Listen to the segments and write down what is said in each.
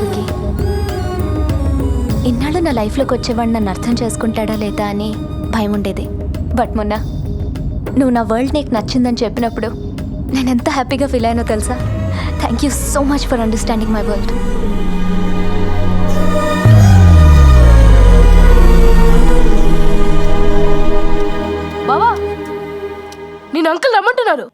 అసలుకి ఇన్నాళ్ళు నా లైఫ్లోకి వచ్చేవాడు నన్ను అర్థం చేసుకుంటాడా లేదా అని భయం ఉండేది. బట్ మొన్న నువ్వు నా వరల్డ్ నీకు నచ్చిందని చెప్పినప్పుడు నేను ఎంత హ్యాపీగా ఫీల్ అయ్యానో తెలుసా. Thank you so much for understanding my world. బావా, నేను అంకుల్ రమ్మంటున్నారు.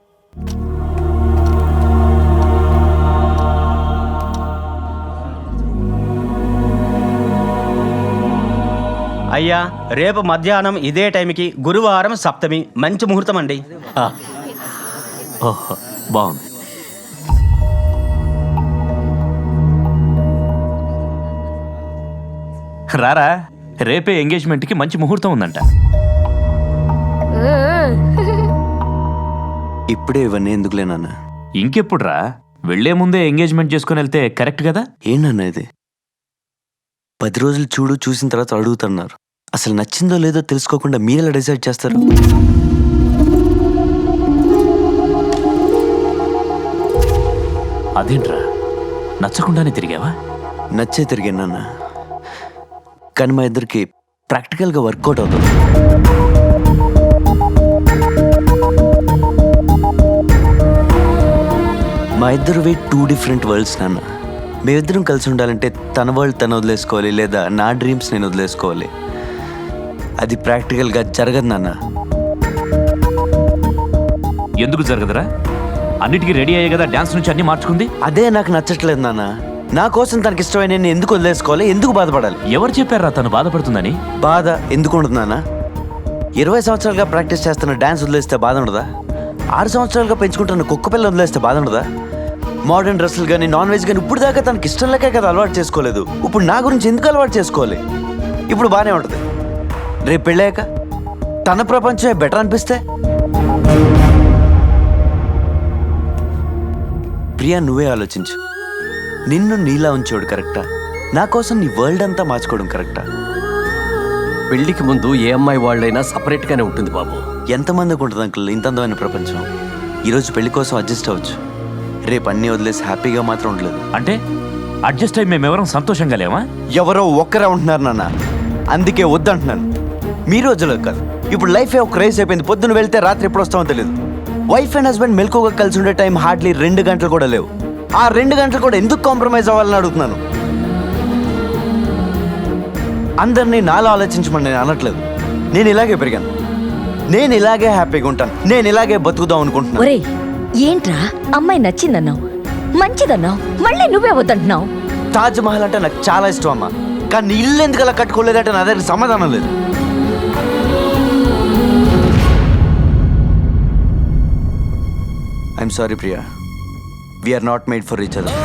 అయ్యా, రేపు మధ్యాహ్నం ఇదే టైంకి గురువారం సప్తమి, మంచి ముహూర్తం అండి. ఓహో, బాగుంది. రారా, రేపే ఎంగేజ్మెంట్కి మంచి ముహూర్తం ఉందంట. ఇప్పుడే ఇవన్నీ ఎందుకులే నాన్న? ఇంకెప్పుడు రా, వెళ్లే ముందే ఎంగేజ్మెంట్ చేసుకుని వెళ్తే కరెక్ట్ కదా? ఏంటన్నా ఇది? 10 రోజులు చూసిన తర్వాత అడుగుతున్నారు. అసలు నచ్చిందో లేదో తెలుసుకోకుండా మీరెలా డిసైడ్ చేస్తారు? అదేంట్రా, నచ్చకుండానే తిరిగావా? నచ్చే తిరిగానన్నా, కానీ మా ఇద్దరికి ప్రాక్టికల్గా వర్కౌట్ అవుతుంది. మా ఇద్దరు 2 డిఫరెంట్ వరల్డ్స్ నాన్న. మేమిద్దరం కలిసి ఉండాలంటే తన వరల్డ్ తను వదిలేసుకోవాలి, లేదా నా డ్రీమ్స్ నేను వదిలేసుకోవాలి. అది ప్రాక్టికల్గా జరగదు నాన్న. ఎందుకు జరగదురా? అన్నిటికీ రెడీ అయ్యే కదా డాన్స్ నుంచి అన్ని మార్చుకుంది. అదే నాకు నచ్చట్లేదు నాన్న. నా కోసం తనకి ఇష్టమైన నేను ఎందుకు వదిలేసుకోవాలి? ఎందుకు బాధపడాలి? ఎవరు చెప్పారా తను బాధపడుతుందని? బాధ ఎందుకు ఉండదు నాన్న? 20 సంవత్సరాలుగా ప్రాక్టీస్ చేస్తున్న డాన్స్ వదిలేస్తే బాధ ఉండదా? 6 సంవత్సరాలుగా పెంచుకుంటున్న కుక్క పిల్ల వదిలేస్తే బాధ ఉండదా? మోడర్న్ డ్రెస్సులు కానీ నాన్ వెజ్ కానీ ఇప్పుడు దాకా తనకి ఇష్టం లేకే కదా అలవాటు చేసుకోలేదు. ఇప్పుడు నా గురించి ఎందుకు అలవాటు చేసుకోవాలి? ఇప్పుడు బాగానే ఉంటుంది. రేపు పెళ్ళాక తన ప్రపంచమే బెటర్ అనిపిస్తే? ప్రియా, నువ్వే ఆలోచించు. నిన్ను నీలా ఉంచోడు కరెక్టా? నా కోసం నీ వరల్డ్ అంతా మార్చుకోవడం కరెక్టా? పెళ్లికి ముందు ఏ అమ్మాయి వాళ్ళైనా సపరేట్గానే ఉంటుంది బాబు. ఎంతమందికి ఉంటుంది అంకుల్ ఇంత అందమైన ప్రపంచం? ఈరోజు పెళ్లి కోసం అడ్జస్ట్ అవ్వచ్చు, రేపు అన్నీ వదిలేసి హ్యాపీగా మాత్రం ఉండలేదు. అంటే అడ్జస్ట్ అయ్యి మేమెవరం సంతోషంగా లేవా? ఎవరో ఒక్కరే ఉంటున్నారు నాన్న, అందుకే వద్దంటున్నాను. మీ రోజులో కాదు, ఇప్పుడు లైఫే ఒక రేస్ అయిపోయింది. పొద్దున్న వెళ్తే రాత్రి ఎప్పుడు వస్తామో తెలియదు. వైఫ్ అండ్ హస్బెండ్ మెలకుగా కలిసి ఉండే టైం హార్డ్లీ 2 గంటలు కూడా లేవు. ఆ 2 గంటలు కూడా ఎందుకు కాంప్రమైజ్ అవ్వాలని అడుగుతున్నాను. అందరినీ నాలో ఆలోచించమని నేను అనట్లేదు. నేను ఇలాగే పెరిగాను, నేను ఇలాగే హ్యాపీగా ఉంటాను, నేను ఇలాగే బతుకుదాం అనుకుంటున్నాను. ఒరేయ్, ఏంట్రా అమ్మాయి నచ్చిందన్నావు, మంచిదన్నావు, మళ్ళీ నువ్వే వద్దంటున్నావు. తాజ్ మహల్ అంటే నాకు చాలా ఇష్టం అమ్మా, కానీ ఇల్లు ఎందుకు అలా కట్టుకోలేదంటే నా దగ్గర సమాధానం లేదు. I'm sorry Priya, we're not made for each other.